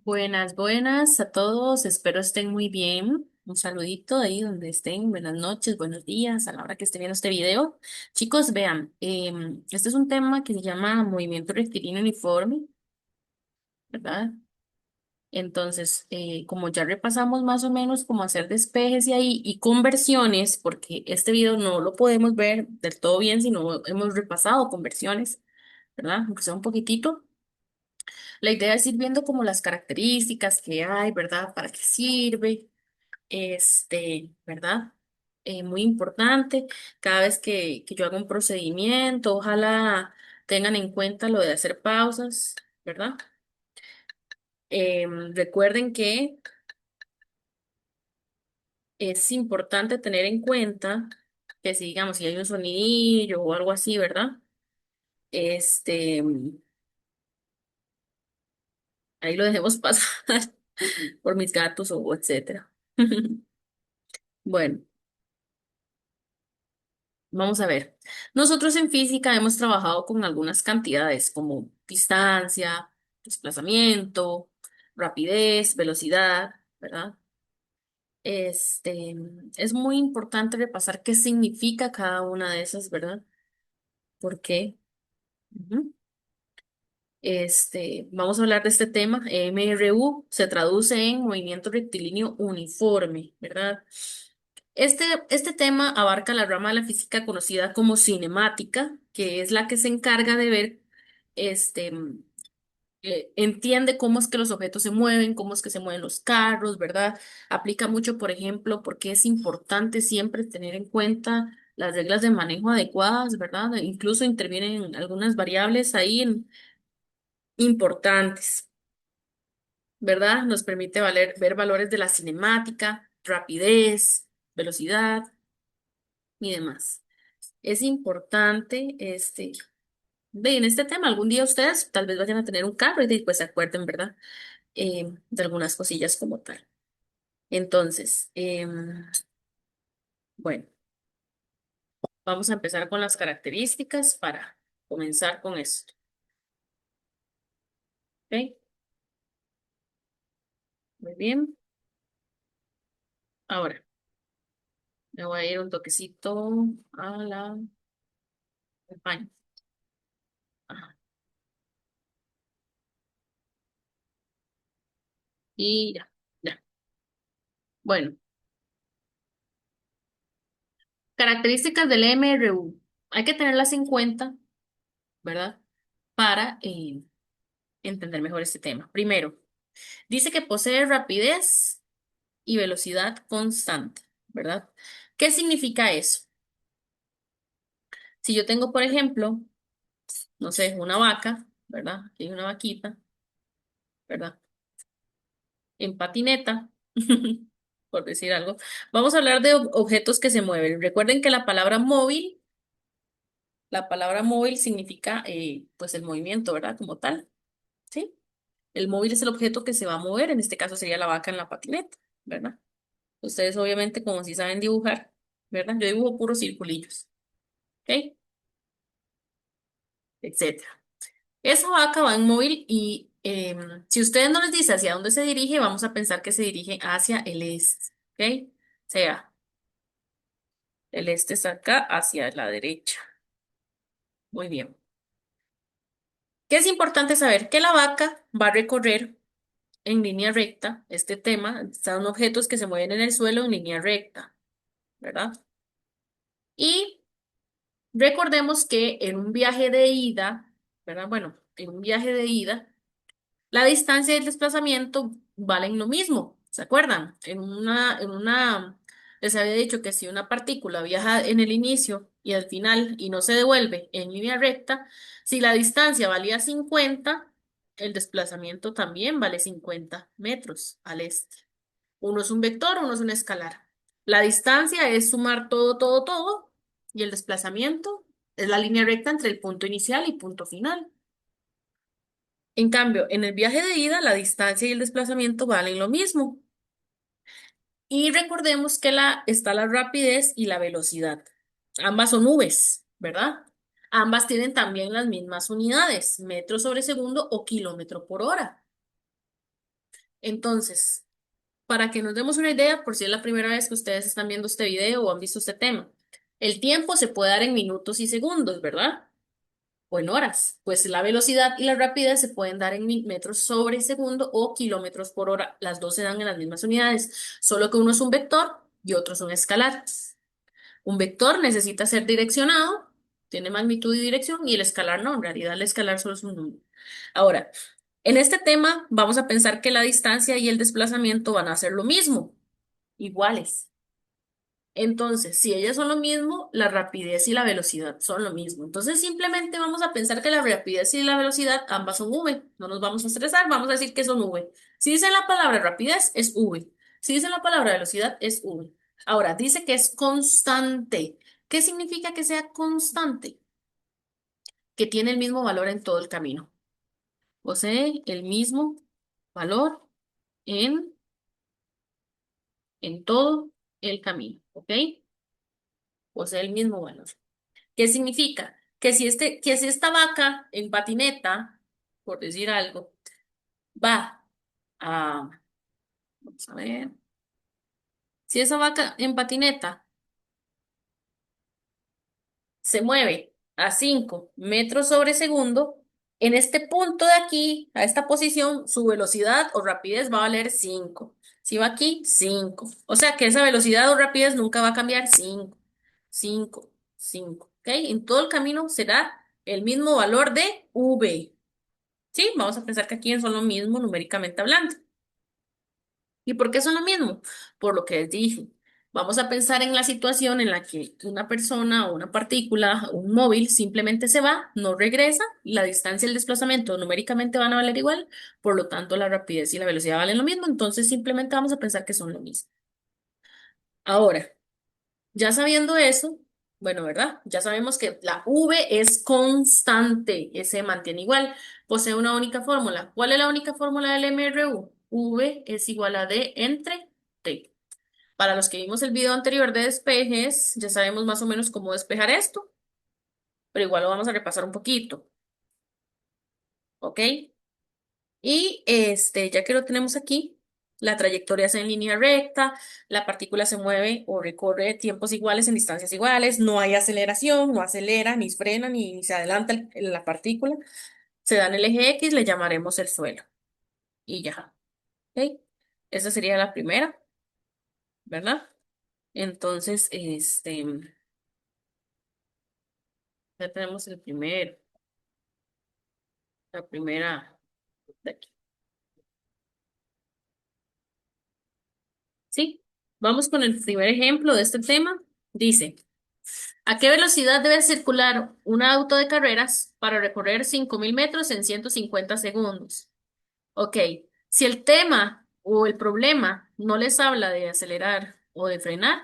Buenas, buenas a todos. Espero estén muy bien. Un saludito ahí donde estén. Buenas noches, buenos días a la hora que estén viendo este video. Chicos, vean, este es un tema que se llama movimiento rectilíneo uniforme, ¿verdad? Entonces, como ya repasamos más o menos cómo hacer despejes y ahí y conversiones, porque este video no lo podemos ver del todo bien si no hemos repasado conversiones, ¿verdad? Aunque sea un poquitito. La idea es ir viendo como las características que hay, ¿verdad? ¿Para qué sirve? ¿Verdad? Muy importante. Cada vez que yo haga un procedimiento, ojalá tengan en cuenta lo de hacer pausas, ¿verdad? Recuerden que es importante tener en cuenta que si, digamos, si hay un sonidillo o algo así, ¿verdad? Este, ahí lo dejemos pasar por mis gatos o etcétera. Bueno. Vamos a ver. Nosotros en física hemos trabajado con algunas cantidades como distancia, desplazamiento, rapidez, velocidad, ¿verdad? Este, es muy importante repasar qué significa cada una de esas, ¿verdad? ¿Por qué? Ujú. Vamos a hablar de este tema. MRU se traduce en movimiento rectilíneo uniforme, ¿verdad? Este tema abarca la rama de la física conocida como cinemática, que es la que se encarga de ver, este, entiende cómo es que los objetos se mueven, cómo es que se mueven los carros, ¿verdad? Aplica mucho, por ejemplo, porque es importante siempre tener en cuenta las reglas de manejo adecuadas, ¿verdad? Incluso intervienen algunas variables ahí importantes, ¿verdad? Nos permite ver valores de la cinemática, rapidez, velocidad y demás. Es importante, en este tema, algún día ustedes tal vez vayan a tener un carro y después se acuerden, ¿verdad? De algunas cosillas como tal. Entonces, bueno, vamos a empezar con las características para comenzar con esto. ¿Ok? Muy bien. Ahora, me voy a ir un toquecito a la campaña. Ajá. Y ya, ya. Bueno, características del MRU. Hay que tenerlas en cuenta, ¿verdad? Para entender mejor este tema. Primero, dice que posee rapidez y velocidad constante, ¿verdad? ¿Qué significa eso? Si yo tengo, por ejemplo, no sé, una vaca, ¿verdad? Aquí hay una vaquita, ¿verdad? En patineta, por decir algo. Vamos a hablar de objetos que se mueven. Recuerden que la palabra móvil significa, pues, el movimiento, ¿verdad? Como tal, ¿sí? El móvil es el objeto que se va a mover, en este caso sería la vaca en la patineta, ¿verdad? Ustedes obviamente como si saben dibujar, ¿verdad? Yo dibujo puros circulillos, ¿ok? Etcétera. Esa vaca va en móvil y si ustedes no les dice hacia dónde se dirige, vamos a pensar que se dirige hacia el este, ¿ok? O sea, el este está acá hacia la derecha. Muy bien. ¿Qué es importante saber? Que la vaca va a recorrer en línea recta este tema. Son objetos que se mueven en el suelo en línea recta, ¿verdad? Y recordemos que en un viaje de ida, ¿verdad? Bueno, en un viaje de ida, la distancia y el desplazamiento valen lo mismo, ¿se acuerdan? Les había dicho que si una partícula viaja en el inicio y al final y no se devuelve en línea recta, si la distancia valía 50, el desplazamiento también vale 50 metros al este. Uno es un vector, uno es un escalar. La distancia es sumar todo, todo, todo, y el desplazamiento es la línea recta entre el punto inicial y punto final. En cambio, en el viaje de ida, la distancia y el desplazamiento valen lo mismo. Y recordemos que está la rapidez y la velocidad. Ambas son nubes, ¿verdad? Ambas tienen también las mismas unidades, metro sobre segundo o kilómetro por hora. Entonces, para que nos demos una idea, por si es la primera vez que ustedes están viendo este video o han visto este tema, el tiempo se puede dar en minutos y segundos, ¿verdad? O en horas. Pues la velocidad y la rapidez se pueden dar en metros sobre segundo o kilómetros por hora. Las dos se dan en las mismas unidades, solo que uno es un vector y otro es un escalar. Un vector necesita ser direccionado, tiene magnitud y dirección, y el escalar no, en realidad el escalar solo es un número. Ahora, en este tema vamos a pensar que la distancia y el desplazamiento van a ser lo mismo, iguales. Entonces, si ellas son lo mismo, la rapidez y la velocidad son lo mismo. Entonces, simplemente vamos a pensar que la rapidez y la velocidad ambas son v. No nos vamos a estresar, vamos a decir que son v. Si dice la palabra rapidez, es v. Si dice la palabra velocidad, es v. Ahora, dice que es constante. ¿Qué significa que sea constante? Que tiene el mismo valor en todo el camino. Posee el mismo valor en, en todo el camino. ¿Ok? Posee el mismo valor. ¿Qué significa? Que si esta vaca en patineta, por decir algo, va a, vamos a ver, si esa vaca en patineta se mueve a 5 metros sobre segundo, en este punto de aquí, a esta posición, su velocidad o rapidez va a valer 5. Si va aquí, 5. O sea que esa velocidad o rapidez nunca va a cambiar. 5, 5, 5. ¿Ok? En todo el camino será el mismo valor de v. Sí, vamos a pensar que aquí son lo mismo numéricamente hablando. ¿Y por qué son lo mismo? Por lo que les dije. Vamos a pensar en la situación en la que una persona o una partícula, un móvil, simplemente se va, no regresa, y la distancia y el desplazamiento numéricamente van a valer igual, por lo tanto la rapidez y la velocidad valen lo mismo, entonces simplemente vamos a pensar que son lo mismo. Ahora, ya sabiendo eso, bueno, ¿verdad? Ya sabemos que la V es constante, se mantiene igual, posee una única fórmula. ¿Cuál es la única fórmula del MRU? V es igual a D entre T. Para los que vimos el video anterior de despejes, ya sabemos más o menos cómo despejar esto, pero igual lo vamos a repasar un poquito, ¿ok? Y ya que lo tenemos aquí, la trayectoria es en línea recta, la partícula se mueve o recorre tiempos iguales en distancias iguales, no hay aceleración, no acelera, ni frena, ni se adelanta la partícula. Se da en el eje X, le llamaremos el suelo. Y ya, ¿ok? Esa sería la primera, ¿verdad? Entonces, ya tenemos el primero, la primera de aquí. ¿Sí? Vamos con el primer ejemplo de este tema. Dice, ¿a qué velocidad debe circular un auto de carreras para recorrer 5.000 metros en 150 segundos? Ok, si el tema o el problema no les habla de acelerar o de frenar,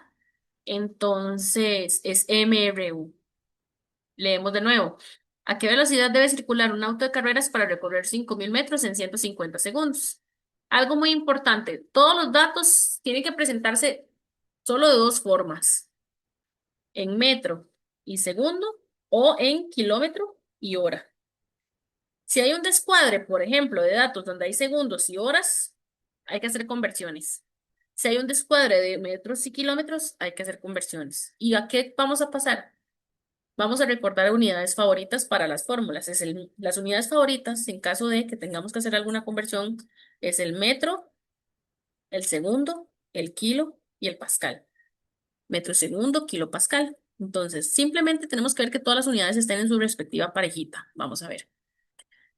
entonces es MRU. Leemos de nuevo. ¿A qué velocidad debe circular un auto de carreras para recorrer 5.000 metros en 150 segundos? Algo muy importante, todos los datos tienen que presentarse solo de dos formas, en metro y segundo o en kilómetro y hora. Si hay un descuadre, por ejemplo, de datos donde hay segundos y horas, hay que hacer conversiones. Si hay un descuadre de metros y kilómetros, hay que hacer conversiones. ¿Y a qué vamos a pasar? Vamos a recordar unidades favoritas para las fórmulas. Las unidades favoritas, en caso de que tengamos que hacer alguna conversión, es el metro, el segundo, el kilo y el pascal. Metro segundo, kilo pascal. Entonces, simplemente tenemos que ver que todas las unidades estén en su respectiva parejita. Vamos a ver.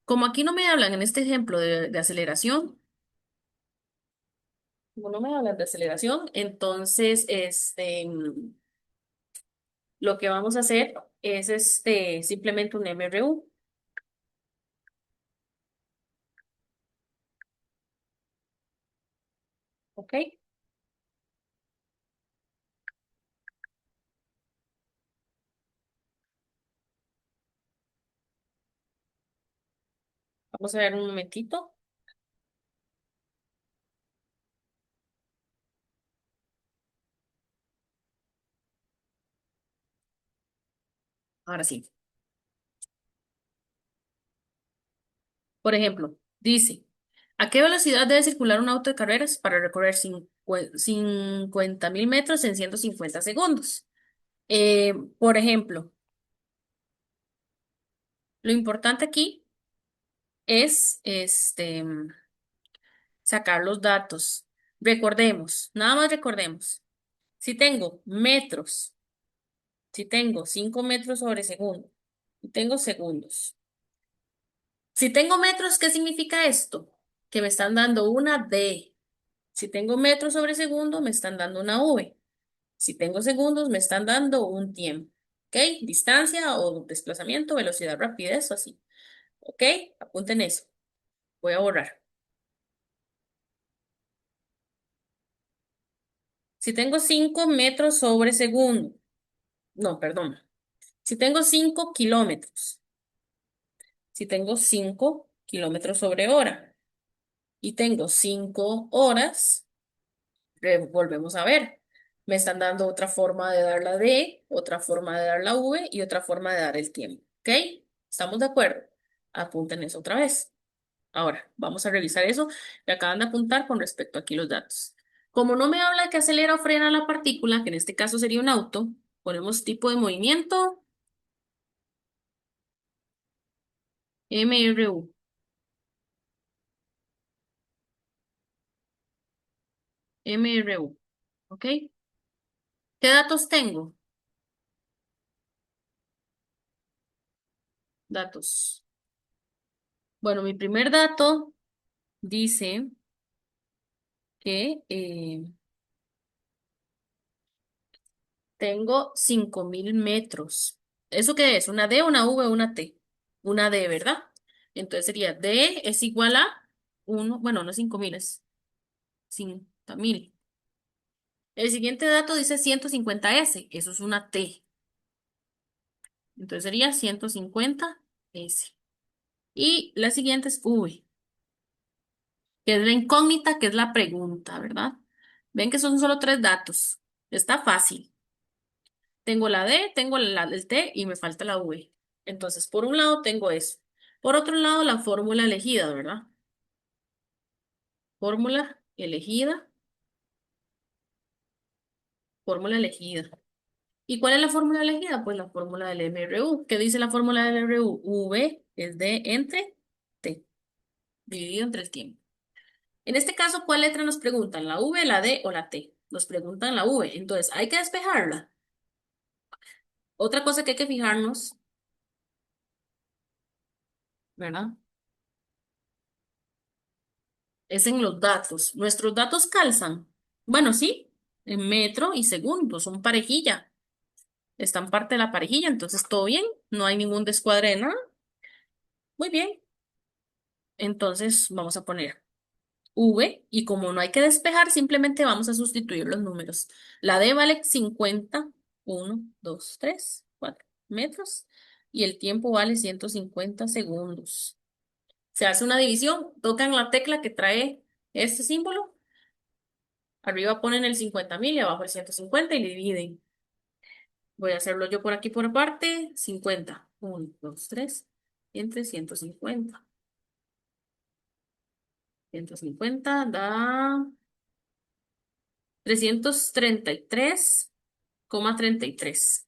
Como aquí no me hablan en este ejemplo de aceleración, como no me hablan de aceleración, entonces lo que vamos a hacer es simplemente un MRU. ¿Ok? Vamos a ver un momentito. Ahora sí. Por ejemplo, dice. ¿A qué velocidad debe circular un auto de carreras para recorrer 50.000 metros en 150 segundos? Por ejemplo, lo importante aquí es sacar los datos. Recordemos, nada más recordemos. Si tengo metros, si tengo 5 metros sobre segundo, y tengo segundos. Si tengo metros, ¿qué significa esto? Que me están dando una D. Si tengo metros sobre segundo, me están dando una V. Si tengo segundos, me están dando un tiempo. ¿Ok? Distancia o desplazamiento, velocidad, rapidez o así. ¿Ok? Apunten eso. Voy a borrar. Si tengo 5 metros sobre segundo, no, perdón. Si tengo 5 kilómetros, si tengo 5 kilómetros sobre hora y tengo 5 horas, volvemos a ver. Me están dando otra forma de dar la D, otra forma de dar la V y otra forma de dar el tiempo. ¿Ok? ¿Estamos de acuerdo? Apunten eso otra vez. Ahora, vamos a revisar eso que acaban de apuntar con respecto aquí los datos. Como no me habla que acelera o frena la partícula, que en este caso sería un auto, ponemos tipo de movimiento MRU. MRU. ¿Ok? ¿Qué datos tengo? Datos. Bueno, mi primer dato dice que tengo 5.000 metros. ¿Eso qué es? ¿Una D, una V, una T? Una D, ¿verdad? Entonces sería D es igual a uno, bueno, no 5.000, es 50.000. El siguiente dato dice 150S, eso es una T. Entonces sería 150S. Y la siguiente es V, que es la incógnita, que es la pregunta, ¿verdad? Ven que son solo tres datos. Está fácil. Tengo la D, tengo el T y me falta la V. Entonces, por un lado tengo eso. Por otro lado, la fórmula elegida, ¿verdad? Fórmula elegida, fórmula elegida. ¿Y cuál es la fórmula elegida? Pues la fórmula del MRU. ¿Qué dice la fórmula del MRU? V es D entre T, dividido entre el tiempo. En este caso, ¿cuál letra nos preguntan? ¿La V, la D o la T? Nos preguntan la V. Entonces, hay que despejarla. Otra cosa que hay que fijarnos, ¿verdad? Es en los datos. Nuestros datos calzan. Bueno, sí, en metro y segundo, son parejilla. Están parte de la parejilla, entonces todo bien, no hay ningún descuadre de nada. Muy bien. Entonces vamos a poner V y como no hay que despejar, simplemente vamos a sustituir los números. La D vale 50, 1, 2, 3, 4 metros y el tiempo vale 150 segundos. Se hace una división, tocan la tecla que trae este símbolo. Arriba ponen el 50.000 y abajo el 150 y dividen. Voy a hacerlo yo por aquí por aparte. 50. 1, 2, 3. Y entre 150. 150 da 333,33.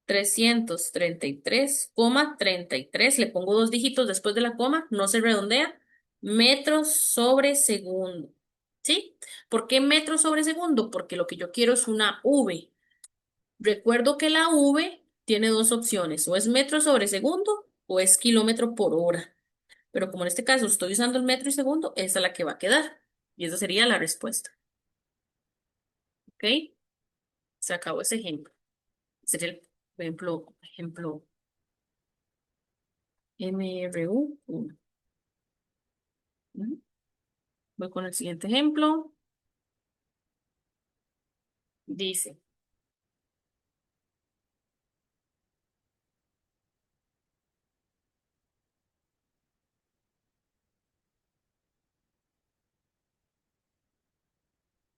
333,33. Le pongo dos dígitos después de la coma, no se redondea. Metros sobre segundo. ¿Sí? ¿Por qué metros sobre segundo? Porque lo que yo quiero es una V. Recuerdo que la V tiene dos opciones, o es metro sobre segundo o es kilómetro por hora. Pero como en este caso estoy usando el metro y segundo, esa es la que va a quedar. Y esa sería la respuesta. ¿Ok? Se acabó ese ejemplo. Sería el ejemplo MRU1. Ujú. Voy con el siguiente ejemplo. Dice,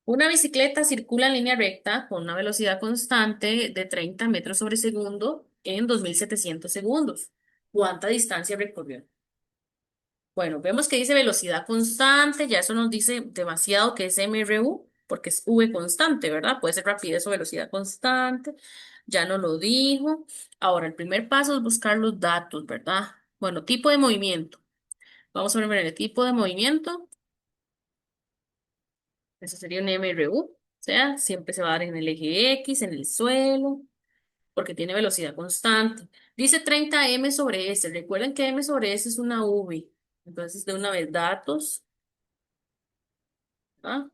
una bicicleta circula en línea recta con una velocidad constante de 30 metros sobre segundo en 2.700 segundos. ¿Cuánta distancia recorrió? Bueno, vemos que dice velocidad constante, ya eso nos dice demasiado que es MRU, porque es V constante, ¿verdad? Puede ser rapidez o velocidad constante, ya no lo dijo. Ahora, el primer paso es buscar los datos, ¿verdad? Bueno, tipo de movimiento. Vamos a ver el tipo de movimiento, eso sería un MRU, o sea, siempre se va a dar en el eje X, en el suelo, porque tiene velocidad constante. Dice 30 M sobre S, recuerden que M sobre S es una V. Entonces, de una vez, datos, ¿ah?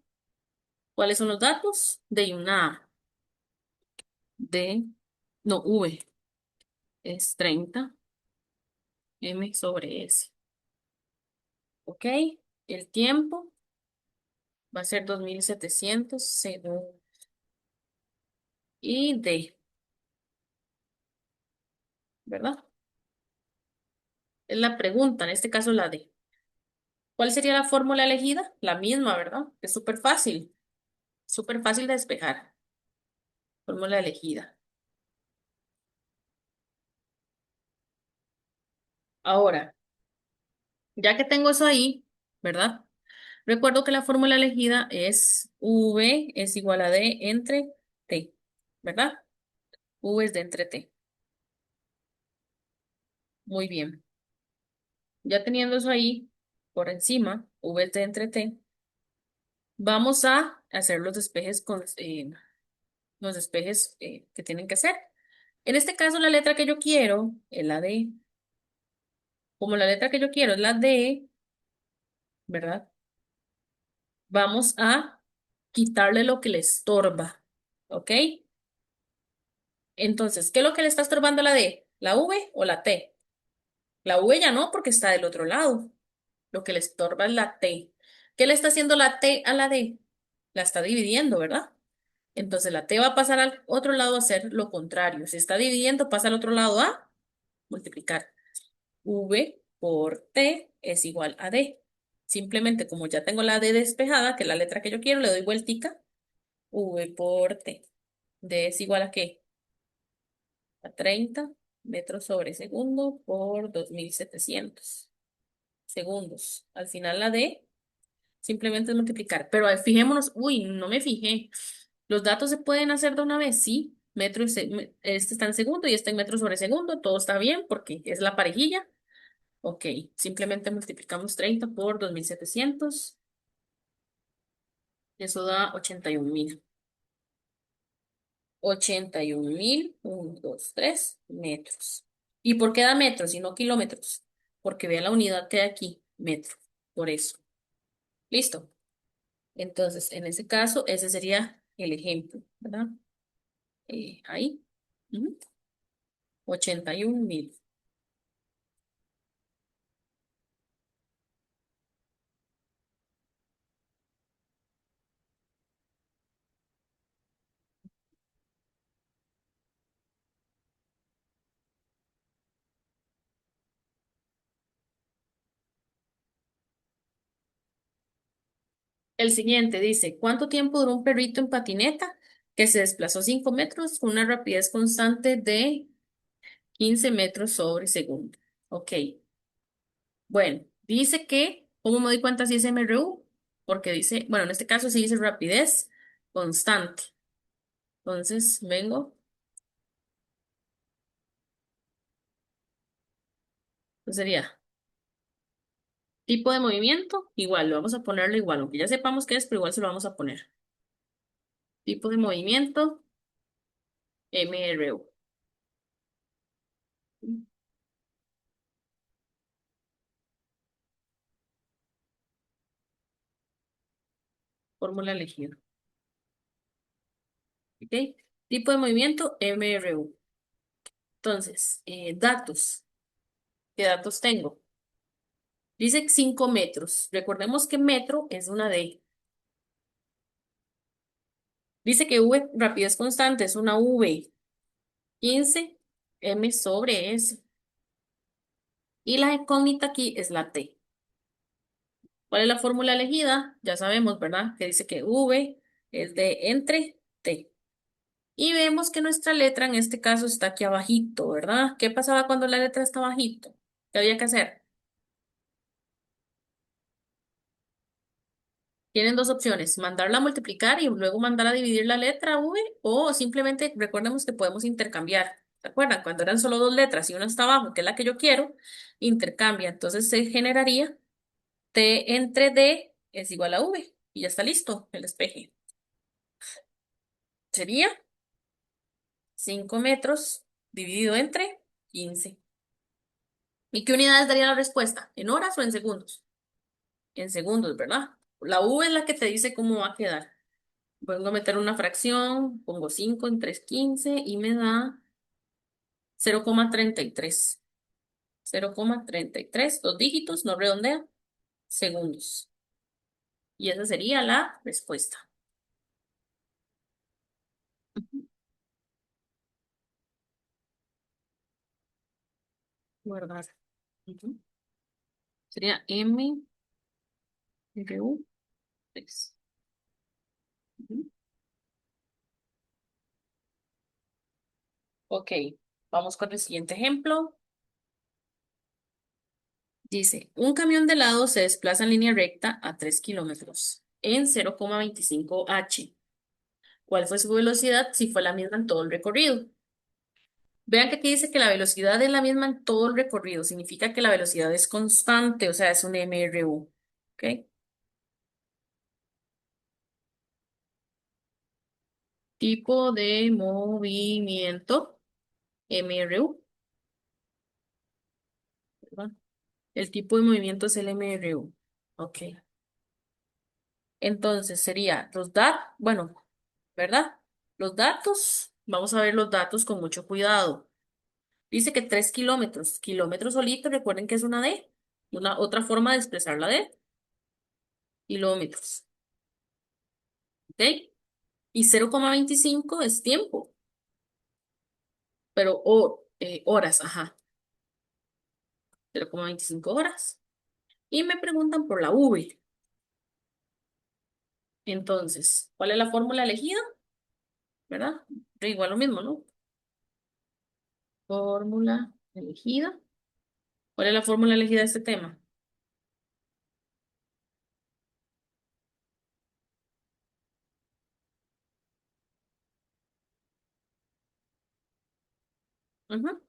¿Cuáles son los datos? De una A, de, no, V, es 30 M sobre S. ¿Ok? El tiempo va a ser 2700 segundos. Y D, ¿verdad? Es la pregunta, en este caso la D. ¿Cuál sería la fórmula elegida? La misma, ¿verdad? Es súper fácil de despejar. Fórmula elegida. Ahora, ya que tengo eso ahí, ¿verdad? Recuerdo que la fórmula elegida es V es igual a D entre T, ¿verdad? V es D entre T. Muy bien. Ya teniendo eso ahí por encima, V es D entre T, vamos a hacer los despejes que tienen que hacer. En este caso, la letra que yo quiero es la D. Como la letra que yo quiero es la D, ¿verdad? Vamos a quitarle lo que le estorba, ¿ok? Entonces, ¿qué es lo que le está estorbando a la D? ¿La V o la T? La V ya no, porque está del otro lado. Lo que le estorba es la T. ¿Qué le está haciendo la T a la D? La está dividiendo, ¿verdad? Entonces la T va a pasar al otro lado a hacer lo contrario. Si está dividiendo, pasa al otro lado a multiplicar. V por T es igual a D. Simplemente como ya tengo la D despejada, que es la letra que yo quiero, le doy vueltica. V por T. D es igual a ¿qué? A 30 metros sobre segundo por 2700 segundos. Al final la D simplemente es multiplicar. Pero fijémonos, uy, no me fijé. Los datos se pueden hacer de una vez, sí. Este está en segundo y este en metros sobre segundo. Todo está bien porque es la parejilla. Ok, simplemente multiplicamos 30 por 2700. Eso da 81.000. 81.000, 1, 2, 3 metros. ¿Y por qué da metros y no kilómetros? Porque vea la unidad que hay aquí, metro. Por eso. Listo. Entonces, en ese caso, ese sería el ejemplo, ¿verdad? Ahí. Ujú. 81.000. El siguiente dice, ¿cuánto tiempo duró un perrito en patineta que se desplazó 5 metros con una rapidez constante de 15 metros sobre segundo? Ok. Bueno, dice que, ¿cómo me doy cuenta si es MRU? Porque dice, bueno, en este caso sí dice rapidez constante. Entonces, vengo, pues sería tipo de movimiento, igual, lo vamos a ponerlo igual, aunque ya sepamos qué es, pero igual se lo vamos a poner. Tipo de movimiento, MRU. Fórmula elegida. ¿Ok? Tipo de movimiento, MRU. Entonces, datos. ¿Qué datos tengo? Dice 5 metros. Recordemos que metro es una D. Dice que V, rapidez constante, es una V. 15 M sobre S. Y la incógnita aquí es la T. ¿Cuál es la fórmula elegida? Ya sabemos, ¿verdad? Que dice que V es de entre T. Y vemos que nuestra letra en este caso está aquí abajito, ¿verdad? ¿Qué pasaba cuando la letra está abajito? ¿Qué había que hacer? Tienen dos opciones, mandarla a multiplicar y luego mandar a dividir la letra V o simplemente recordemos que podemos intercambiar. ¿Se acuerdan? Cuando eran solo dos letras y una está abajo, que es la que yo quiero, intercambia. Entonces se generaría T entre D es igual a V y ya está listo el despeje. Sería 5 metros dividido entre 15. ¿Y qué unidades daría la respuesta? ¿En horas o en segundos? En segundos, ¿verdad? La V es la que te dice cómo va a quedar. Vengo a meter una fracción, pongo 5 en 3 15 y me da 0,33. 0,33, dos dígitos, no redondea, segundos. Y esa sería la respuesta. Guardar. Ujú. Sería M, R, U, 3. Ujú. Ok, vamos con el siguiente ejemplo. Dice, un camión de helado se desplaza en línea recta a 3 kilómetros en 0,25 h. ¿Cuál fue su velocidad si fue la misma en todo el recorrido? Vean que aquí dice que la velocidad es la misma en todo el recorrido. Significa que la velocidad es constante, o sea, es un MRU. ¿Ok? Tipo de movimiento, MRU. ¿Verdad? El tipo de movimiento es el MRU. Ok. Entonces sería los datos, bueno, ¿verdad? Los datos, vamos a ver los datos con mucho cuidado. Dice que 3 kilómetros, kilómetros solito, recuerden que es una D, una otra forma de expresar la D, kilómetros, ¿ok? Y 0,25 es tiempo, pero horas, ajá, 0,25 horas. Y me preguntan por la V. Entonces, ¿cuál es la fórmula elegida? ¿Verdad? Igual lo mismo, ¿no? Fórmula elegida. ¿Cuál es la fórmula elegida de este tema? Ujú.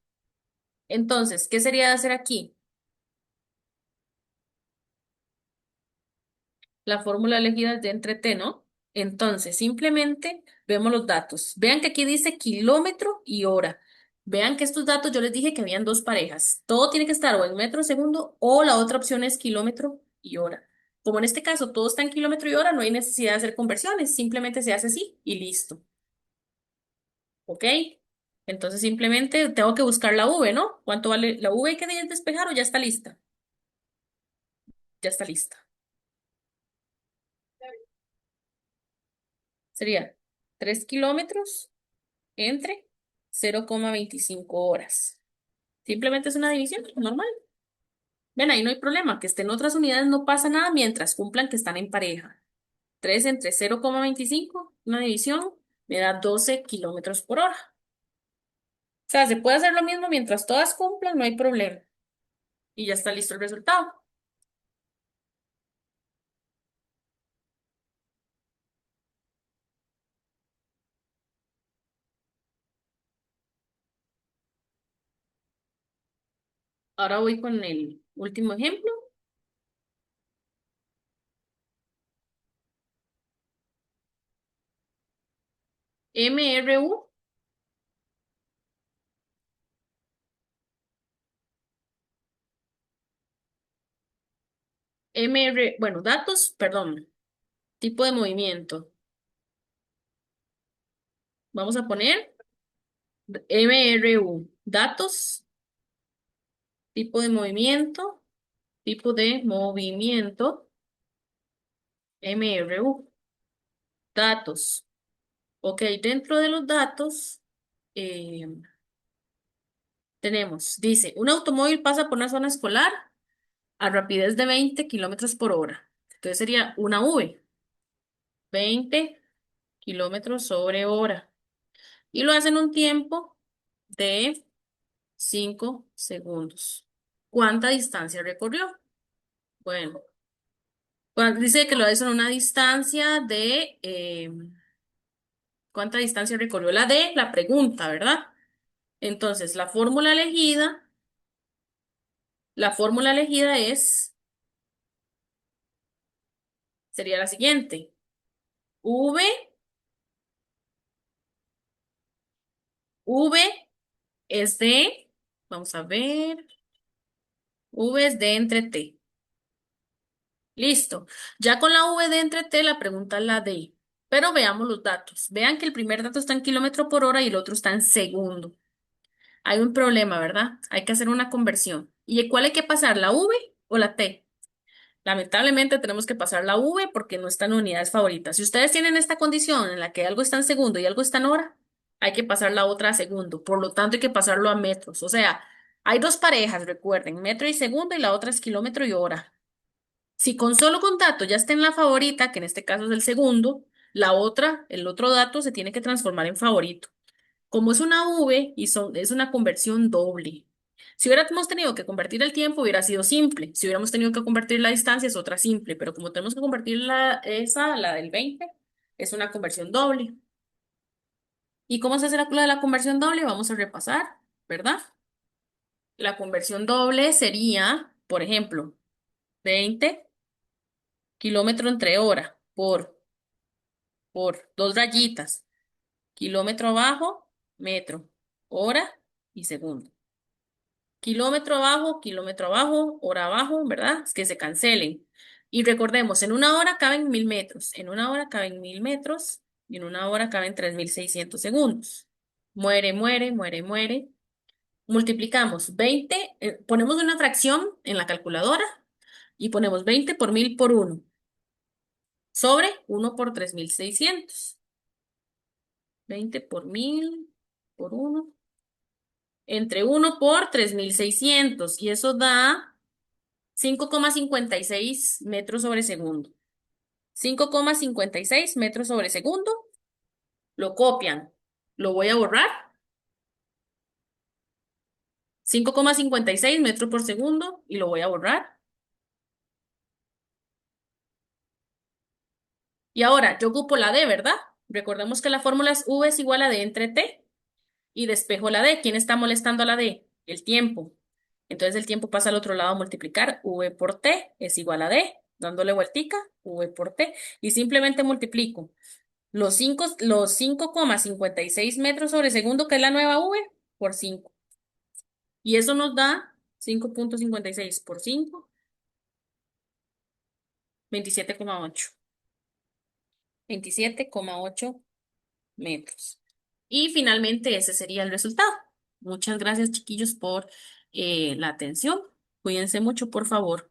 Entonces, ¿qué sería de hacer aquí? La fórmula elegida es de entre T, ¿no? Entonces, simplemente vemos los datos. Vean que aquí dice kilómetro y hora. Vean que estos datos yo les dije que habían dos parejas. Todo tiene que estar o en metro segundo o la otra opción es kilómetro y hora. Como en este caso todo está en kilómetro y hora, no hay necesidad de hacer conversiones, simplemente se hace así y listo. ¿Ok? Entonces simplemente tengo que buscar la V, ¿no? ¿Cuánto vale la V? ¿Hay que despejar o ya está lista? Ya está lista. Sería 3 kilómetros entre 0,25 horas. Simplemente es una división normal. Ven, ahí no hay problema. Que estén otras unidades no pasa nada mientras cumplan que están en pareja. 3 entre 0,25, una división, me da 12 kilómetros por hora. O sea, se puede hacer lo mismo mientras todas cumplan, no hay problema. Y ya está listo el resultado. Ahora voy con el último ejemplo. MRU, bueno, datos, perdón, tipo de movimiento. Vamos a poner MRU, datos, tipo de movimiento, MRU, datos. Ok, dentro de los datos eh, tenemos, dice, un automóvil pasa por una zona escolar a rapidez de 20 kilómetros por hora. Entonces sería una V, 20 kilómetros sobre hora. Y lo hace en un tiempo de 5 segundos. ¿Cuánta distancia recorrió? Bueno. Dice que lo hizo en una distancia de, ¿cuánta distancia recorrió? La de la pregunta, ¿verdad? Entonces, la fórmula elegida sería la siguiente. V, V es de, vamos a ver, V es de entre T. Listo. Ya con la V de entre T, la pregunta es la D. Pero veamos los datos. Vean que el primer dato está en kilómetro por hora y el otro está en segundo. Hay un problema, ¿verdad? Hay que hacer una conversión. ¿Y cuál hay que pasar, la V o la T? Lamentablemente tenemos que pasar la V porque no están en unidades favoritas. Si ustedes tienen esta condición en la que algo está en segundo y algo está en hora, hay que pasar la otra a segundo. Por lo tanto, hay que pasarlo a metros. O sea, hay dos parejas, recuerden, metro y segundo y la otra es kilómetro y hora. Si con solo con dato ya está en la favorita, que en este caso es el segundo, la otra, el otro dato se tiene que transformar en favorito. Como es una V y es una conversión doble. Si hubiéramos tenido que convertir el tiempo, hubiera sido simple. Si hubiéramos tenido que convertir la distancia, es otra simple. Pero como tenemos que convertir la del 20, es una conversión doble. ¿Y cómo se hace la conversión doble? Vamos a repasar, ¿verdad? La conversión doble sería, por ejemplo, 20 kilómetros entre hora por dos rayitas. Kilómetro abajo, metro, hora y segundo. Kilómetro abajo, hora abajo, ¿verdad? Es que se cancelen. Y recordemos, en una hora caben 1000 metros, en una hora caben 1000 metros y en una hora caben 3600 segundos. Muere, muere, muere, muere. Multiplicamos 20, ponemos una fracción en la calculadora y ponemos 20 por 1000 por uno sobre uno por 3600. 20 por 1000 por uno entre uno por 3600 y eso da 5,56 metros sobre segundo. 5,56 metros sobre segundo. Lo copian. Lo voy a borrar. 5,56 metros por segundo y lo voy a borrar. Y ahora yo ocupo la D, ¿verdad? Recordemos que la fórmula es V es igual a D entre T y despejo la D. ¿Quién está molestando a la D? El tiempo. Entonces el tiempo pasa al otro lado a multiplicar. V por T es igual a D. Dándole vueltica, V por T. Y simplemente multiplico los 5,56 metros sobre segundo, que es la nueva V, por 5. Y eso nos da 5,56 por 5, 27,8. 27,8 metros. Y finalmente ese sería el resultado. Muchas gracias, chiquillos, por la atención. Cuídense mucho, por favor.